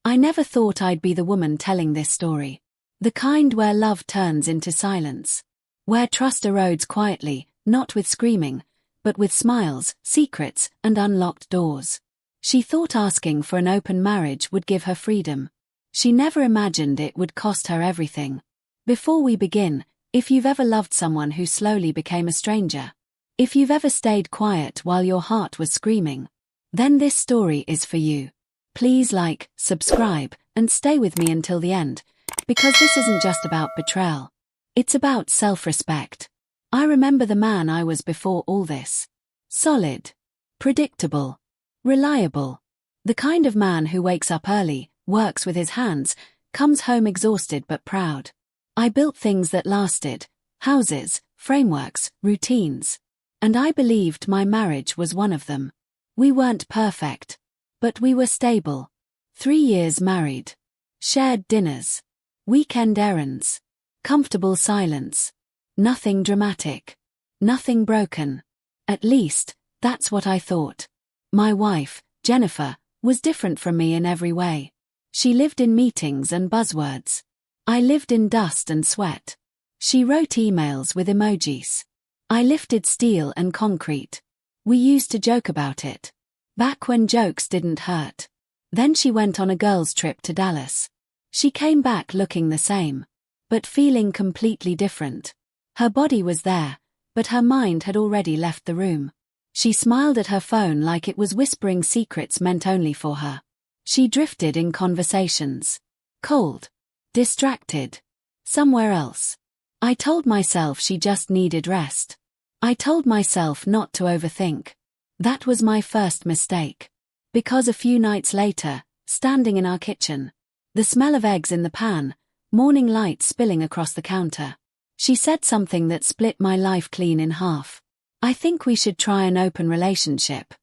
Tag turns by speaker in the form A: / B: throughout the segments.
A: I never thought I'd be the woman telling this story. The kind where love turns into silence. Where trust erodes quietly, not with screaming, but with smiles, secrets, and unlocked doors. She thought asking for an open marriage would give her freedom. She never imagined it would cost her everything. Before we begin, if you've ever loved someone who slowly became a stranger, if you've ever stayed quiet while your heart was screaming, then this story is for you. Please like, subscribe, and stay with me until the end, because this isn't just about betrayal. It's about self-respect. I remember the man I was before all this. Solid. Predictable. Reliable. The kind of man who wakes up early, works with his hands, comes home exhausted but proud. I built things that lasted. Houses, frameworks, routines. And I believed my marriage was one of them. We weren't perfect. But we were stable. 3 years married. Shared dinners. Weekend errands. Comfortable silence. Nothing dramatic. Nothing broken. At least, that's what I thought. My wife, Jennifer, was different from me in every way. She lived in meetings and buzzwords. I lived in dust and sweat. She wrote emails with emojis. I lifted steel and concrete. We used to joke about it. Back when jokes didn't hurt. Then she went on a girls' trip to Dallas. She came back looking the same, but feeling completely different. Her body was there, but her mind had already left the room. She smiled at her phone like it was whispering secrets meant only for her. She drifted in conversations. Cold. Distracted. Somewhere else. I told myself she just needed rest. I told myself not to overthink. That was my first mistake. Because a few nights later, standing in our kitchen, the smell of eggs in the pan, morning light spilling across the counter, she said something that split my life clean in half. I think we should try an open relationship.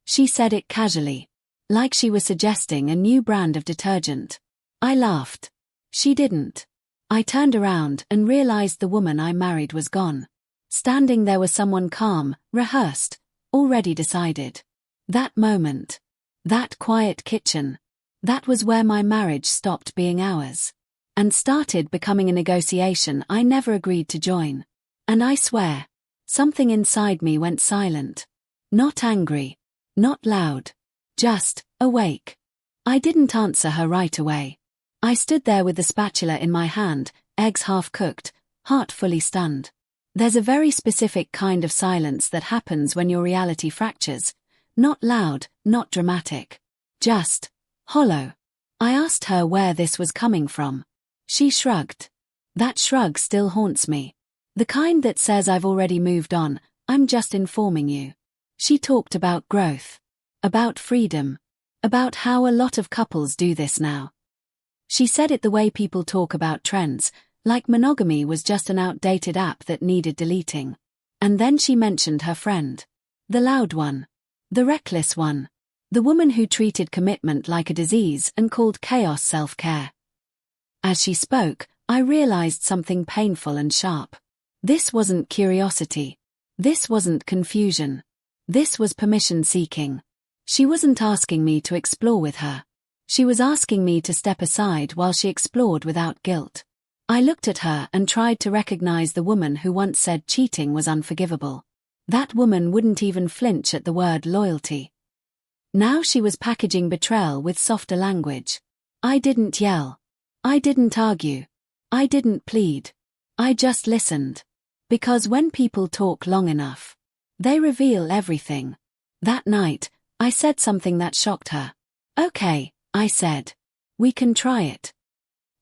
A: She said it casually, like she was suggesting a new brand of detergent. I laughed. She didn't. I turned around and realized the woman I married was gone. Standing there was someone calm, rehearsed, already decided. That moment. That quiet kitchen. That was where my marriage stopped being ours. And started becoming a negotiation I never agreed to join. And I swear, something inside me went silent. Not angry. Not loud. Just, awake. I didn't answer her right away. I stood there with the spatula in my hand, eggs half cooked, heart fully stunned. There's a very specific kind of silence that happens when your reality fractures. Not loud, not dramatic. Just hollow. I asked her where this was coming from. She shrugged. That shrug still haunts me. The kind that says I've already moved on, I'm just informing you. She talked about growth. About freedom. About how a lot of couples do this now. She said it the way people talk about trends, like monogamy was just an outdated app that needed deleting. And then she mentioned her friend. The loud one. The reckless one. The woman who treated commitment like a disease and called chaos self-care. As she spoke, I realized something painful and sharp. This wasn't curiosity. This wasn't confusion. This was permission-seeking. She wasn't asking me to explore with her. She was asking me to step aside while she explored without guilt. I looked at her and tried to recognize the woman who once said cheating was unforgivable. That woman wouldn't even flinch at the word loyalty. Now she was packaging betrayal with softer language. I didn't yell. I didn't argue. I didn't plead. I just listened. Because when people talk long enough, they reveal everything. That night, I said something that shocked her. Okay, I said. We can try it.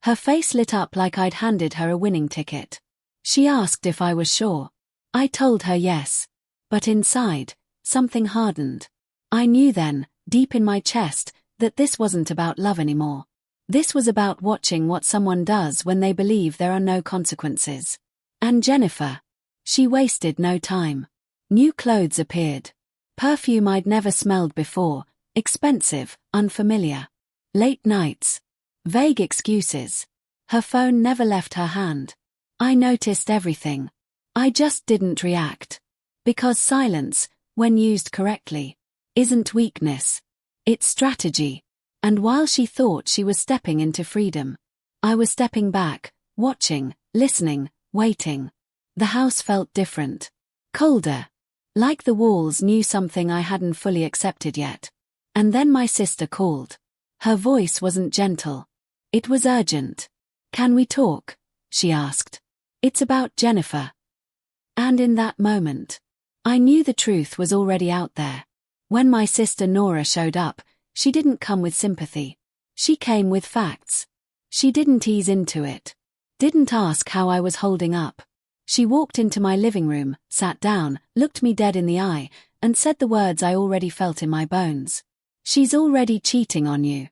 A: Her face lit up like I'd handed her a winning ticket. She asked if I was sure. I told her yes. But inside, something hardened. I knew then, deep in my chest, that this wasn't about love anymore. This was about watching what someone does when they believe there are no consequences. And Jennifer. She wasted no time. New clothes appeared. Perfume I'd never smelled before, expensive, unfamiliar. Late nights. Vague excuses. Her phone never left her hand. I noticed everything. I just didn't react. Because silence, when used correctly, isn't weakness. It's strategy. And while she thought she was stepping into freedom, I was stepping back, watching, listening, waiting. The house felt different. Colder. Like the walls knew something I hadn't fully accepted yet. And then my sister called. Her voice wasn't gentle. It was urgent. "Can we talk?" she asked. "It's about Jennifer." And in that moment, I knew the truth was already out there. When my sister Nora showed up, she didn't come with sympathy. She came with facts. She didn't ease into it. Didn't ask how I was holding up. She walked into my living room, sat down, looked me dead in the eye, and said the words I already felt in my bones. "She's already cheating on you."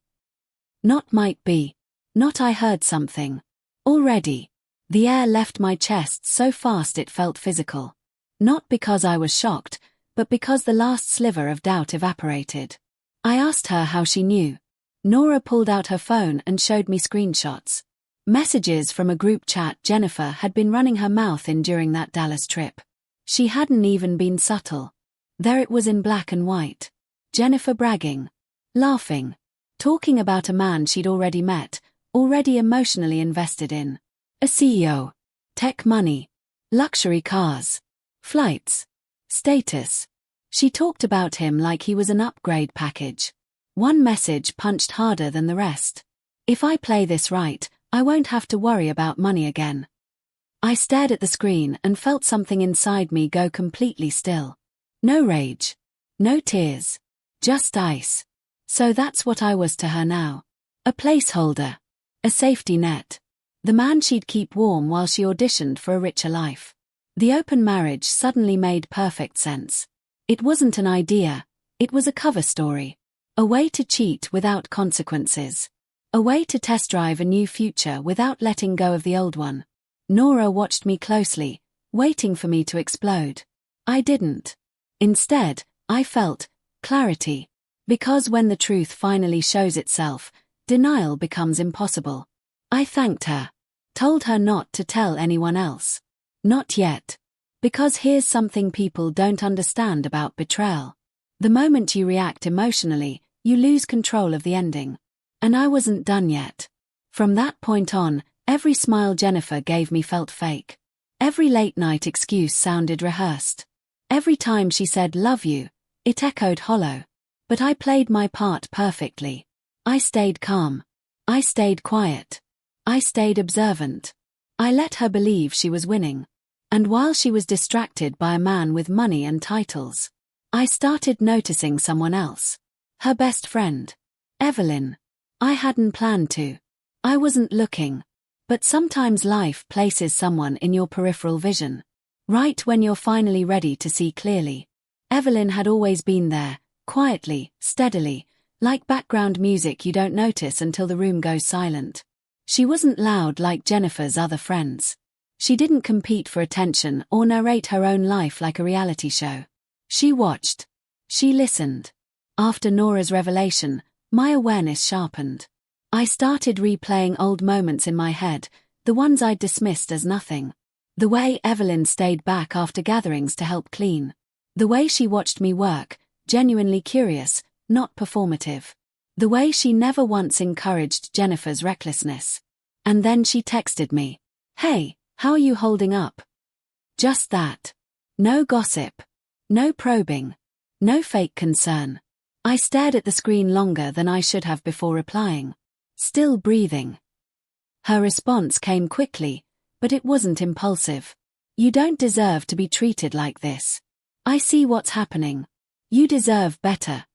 A: Not might be. Not I heard something. Already. The air left my chest so fast it felt physical. Not because I was shocked, but because the last sliver of doubt evaporated. I asked her how she knew. Nora pulled out her phone and showed me screenshots. Messages from a group chat Jennifer had been running her mouth in during that Dallas trip. She hadn't even been subtle. There it was in black and white. Jennifer bragging. Laughing. Talking about a man she'd already met, already emotionally invested in. A CEO. Tech money. Luxury cars. Flights. Status. She talked about him like he was an upgrade package. One message punched harder than the rest. "If I play this right, I won't have to worry about money again." I stared at the screen and felt something inside me go completely still. No rage. No tears. Just ice. So that's what I was to her now. A placeholder. A safety net. The man she'd keep warm while she auditioned for a richer life. The open marriage suddenly made perfect sense. It wasn't an idea, it was a cover story. A way to cheat without consequences. A way to test drive a new future without letting go of the old one. Nora watched me closely, waiting for me to explode. I didn't. Instead, I felt clarity. Because when the truth finally shows itself, denial becomes impossible. I thanked her. Told her not to tell anyone else. Not yet. Because here's something people don't understand about betrayal. The moment you react emotionally, you lose control of the ending. And I wasn't done yet. From that point on, every smile Jennifer gave me felt fake. Every late-night excuse sounded rehearsed. Every time she said "love you," it echoed hollow. But I played my part perfectly. I stayed calm. I stayed quiet. I stayed observant. I let her believe she was winning. And while she was distracted by a man with money and titles, I started noticing someone else. Her best friend. Evelyn. I hadn't planned to. I wasn't looking. But sometimes life places someone in your peripheral vision. Right when you're finally ready to see clearly. Evelyn had always been there, quietly, steadily, like background music you don't notice until the room goes silent. She wasn't loud like Jennifer's other friends. She didn't compete for attention or narrate her own life like a reality show. She watched. She listened. After Nora's revelation, my awareness sharpened. I started replaying old moments in my head, the ones I'd dismissed as nothing. The way Evelyn stayed back after gatherings to help clean. The way she watched me work, genuinely curious, not performative. The way she never once encouraged Jennifer's recklessness. And then she texted me. "Hey, how are you holding up?" Just that. No gossip. No probing. No fake concern. I stared at the screen longer than I should have before replying. Still breathing. Her response came quickly, but it wasn't impulsive. "You don't deserve to be treated like this. I see what's happening. You deserve better."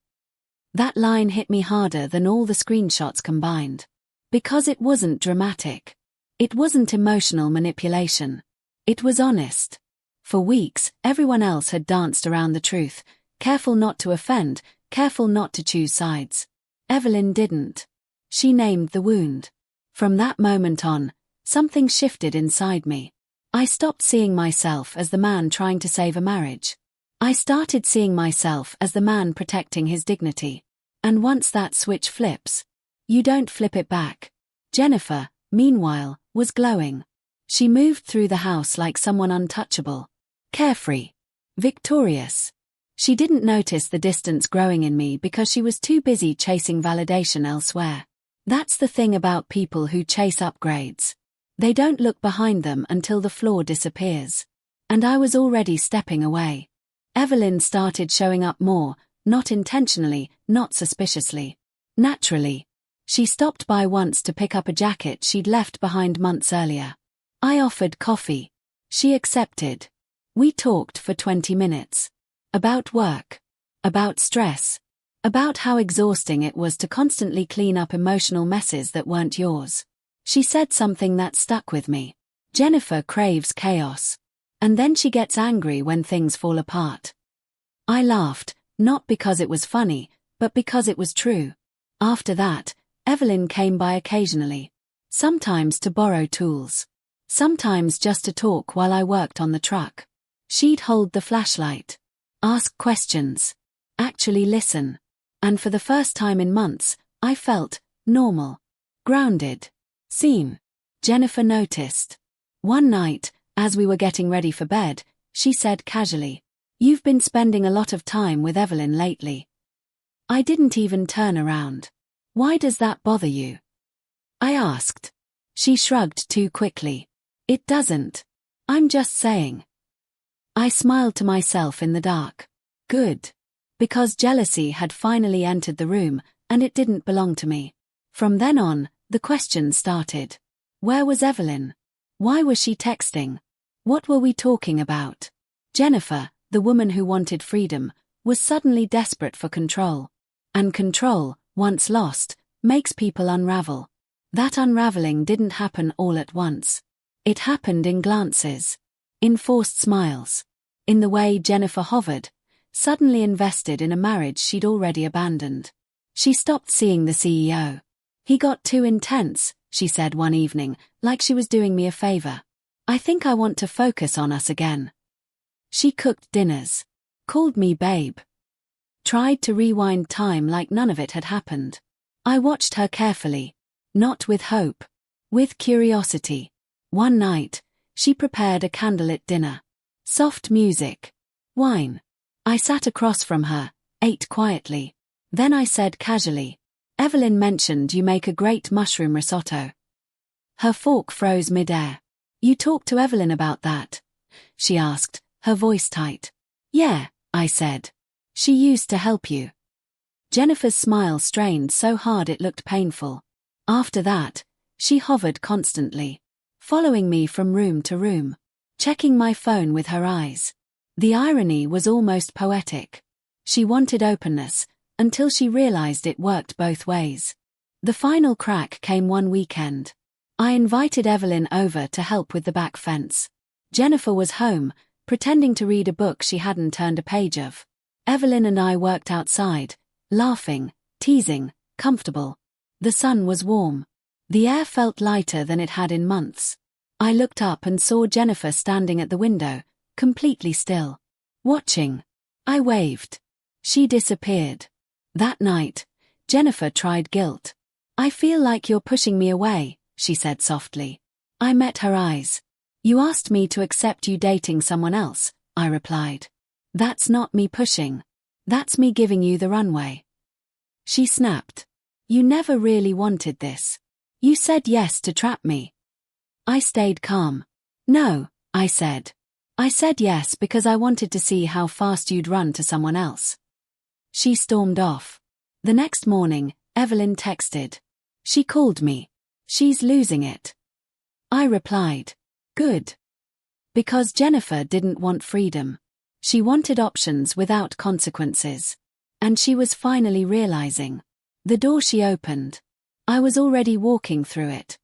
A: That line hit me harder than all the screenshots combined. Because it wasn't dramatic. It wasn't emotional manipulation. It was honest. For weeks, everyone else had danced around the truth, careful not to offend, careful not to choose sides. Evelyn didn't. She named the wound. From that moment on, something shifted inside me. I stopped seeing myself as the man trying to save a marriage. I started seeing myself as the man protecting his dignity. And once that switch flips, you don't flip it back. Jennifer, meanwhile, was glowing. She moved through the house like someone untouchable. Carefree. Victorious. She didn't notice the distance growing in me because she was too busy chasing validation elsewhere. That's the thing about people who chase upgrades. They don't look behind them until the flaw disappears. And I was already stepping away. Evelyn started showing up more, not intentionally, not suspiciously. Naturally. She stopped by once to pick up a jacket she'd left behind months earlier. I offered coffee. She accepted. We talked for 20 minutes. About work. About stress. About how exhausting it was to constantly clean up emotional messes that weren't yours. She said something that stuck with me. Jennifer craves chaos. And then she gets angry when things fall apart. I laughed, not because it was funny, but because it was true. After that, Evelyn came by occasionally. Sometimes to borrow tools. Sometimes just to talk while I worked on the truck. She'd hold the flashlight. Ask questions. Actually listen. And for the first time in months, I felt normal. Grounded. Seen. Jennifer noticed. One night, as we were getting ready for bed, she said casually, "You've been spending a lot of time with Evelyn lately." I didn't even turn around. "Why does that bother you?" I asked. She shrugged too quickly. "It doesn't. I'm just saying." I smiled to myself in the dark. Good. Because jealousy had finally entered the room, and it didn't belong to me. From then on, the questions started. Where was Evelyn? Why was she texting? What were we talking about? Jennifer, the woman who wanted freedom, was suddenly desperate for control. And control, once lost, makes people unravel. That unraveling didn't happen all at once. It happened in glances. In forced smiles. In the way Jennifer hovered, suddenly invested in a marriage she'd already abandoned. She stopped seeing the CEO. "He got too intense," she said one evening, like she was doing me a favor. "I think I want to focus on us again." She cooked dinners. Called me babe. Tried to rewind time like none of it had happened. I watched her carefully. Not with hope. With curiosity. One night, she prepared a candlelit dinner. Soft music. Wine. I sat across from her, ate quietly. Then I said casually, "Evelyn mentioned you make a great mushroom risotto." Her fork froze midair. "You talked to Evelyn about that?" she asked, her voice tight. "Yeah," I said. "She used to help you." Jennifer's smile strained so hard it looked painful. After that, she hovered constantly, following me from room to room, checking my phone with her eyes. The irony was almost poetic. She wanted openness, until she realized it worked both ways. The final crack came one weekend. I invited Evelyn over to help with the back fence. Jennifer was home, pretending to read a book she hadn't turned a page of. Evelyn and I worked outside, laughing, teasing, comfortable. The sun was warm. The air felt lighter than it had in months. I looked up and saw Jennifer standing at the window, completely still. Watching. I waved. She disappeared. That night, Jennifer tried guilt. "I feel like you're pushing me away," she said softly. I met her eyes. "You asked me to accept you dating someone else," I replied. "That's not me pushing. That's me giving you the runway." She snapped. "You never really wanted this. You said yes to trap me." I stayed calm. "No," I said. "I said yes because I wanted to see how fast you'd run to someone else." She stormed off. The next morning, Evelyn texted. She called me. "She's losing it." I replied. "Good." Because Jennifer didn't want freedom. She wanted options without consequences. And she was finally realizing. The door she opened. I was already walking through it.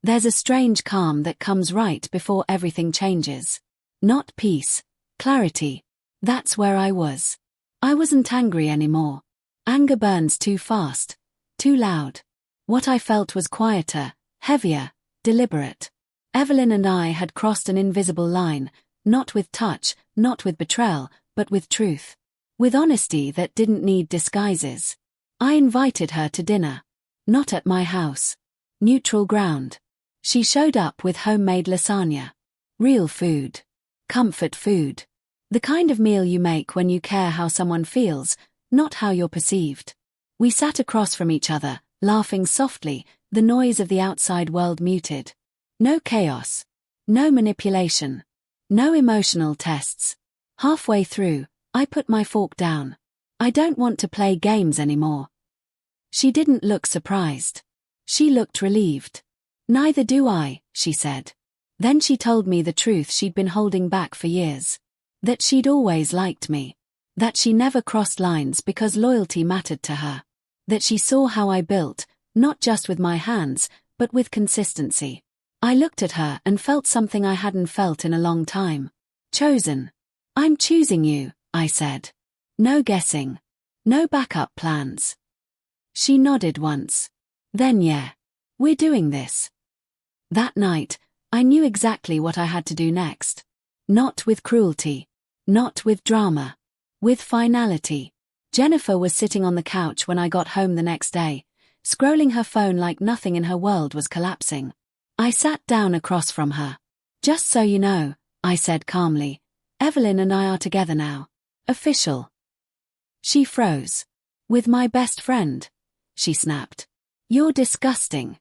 A: There's a strange calm that comes right before everything changes. Not peace, clarity. That's where I was. I wasn't angry anymore. Anger burns too fast, too loud. What I felt was quieter, heavier, deliberate. Evelyn and I had crossed an invisible line, not with touch, not with betrayal, but with truth. With honesty that didn't need disguises. I invited her to dinner. Not at my house. Neutral ground. She showed up with homemade lasagna. Real food. Comfort food. The kind of meal you make when you care how someone feels, not how you're perceived. We sat across from each other, laughing softly, the noise of the outside world muted. No chaos. No manipulation. No emotional tests. Halfway through, I put my fork down. I don't want to play games anymore. She didn't look surprised. She looked relieved. Neither do I, she said. Then she told me the truth she'd been holding back for years. That she'd always liked me. That she never crossed lines because loyalty mattered to her. That she saw how I built, not just with my hands, but with consistency. I looked at her and felt something I hadn't felt in a long time. Chosen. I'm choosing you, I said. No guessing. No backup plans. She nodded once. Then yeah. We're doing this. That night, I knew exactly what I had to do next. Not with cruelty. Not with drama. With finality. Jennifer was sitting on the couch when I got home the next day, scrolling her phone like nothing in her world was collapsing. I sat down across from her. Just so you know, I said calmly, Evelyn and I are together now. Official. She froze. With my best friend, she snapped. You're disgusting.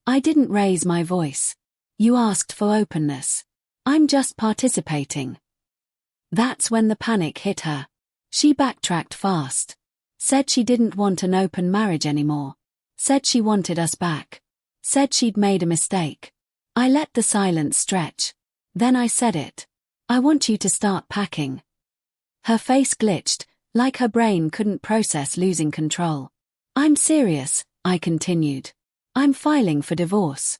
A: I didn't raise my voice. You asked for openness. I'm just participating. That's when the panic hit her. She backtracked fast. Said she didn't want an open marriage anymore. Said she wanted us back. Said she'd made a mistake. I let the silence stretch. Then I said it. I want you to start packing. Her face glitched, like her brain couldn't process losing control. I'm serious, I continued. I'm filing for divorce.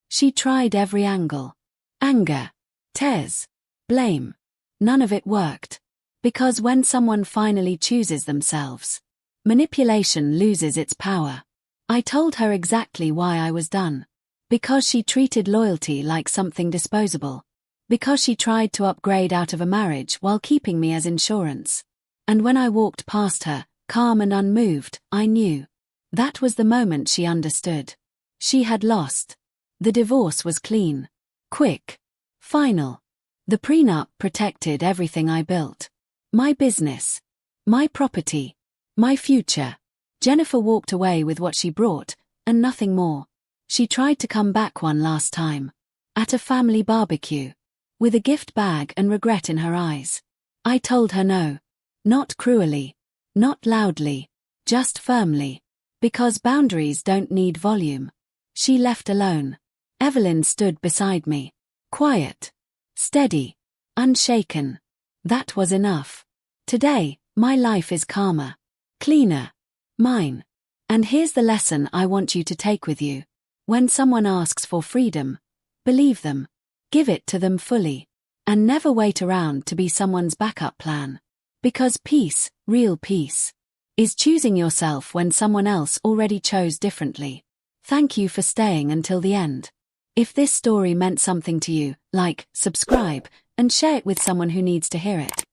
A: She tried every angle. Anger. Tears. Blame. None of it worked. Because when someone finally chooses themselves, manipulation loses its power. I told her exactly why I was done. Because she treated loyalty like something disposable. Because she tried to upgrade out of a marriage while keeping me as insurance. And when I walked past her, calm and unmoved, I knew. That was the moment she understood. She had lost. The divorce was clean. Quick. Final. The prenup protected everything I built. My business. My property. My future. Jennifer walked away with what she brought, and nothing more. She tried to come back one last time. At a family barbecue. With a gift bag and regret in her eyes. I told her no. Not cruelly. Not loudly. Just firmly. Because boundaries don't need volume. She left alone. Evelyn stood beside me. Quiet. Steady. Unshaken. That was enough. Today, my life is calmer. Cleaner. Mine. And here's the lesson I want you to take with you. When someone asks for freedom, believe them. Give it to them fully. And never wait around to be someone's backup plan. Because peace, real peace, is choosing yourself when someone else already chose differently. Thank you for staying until the end. If this story meant something to you, like, subscribe, and share it with someone who needs to hear it.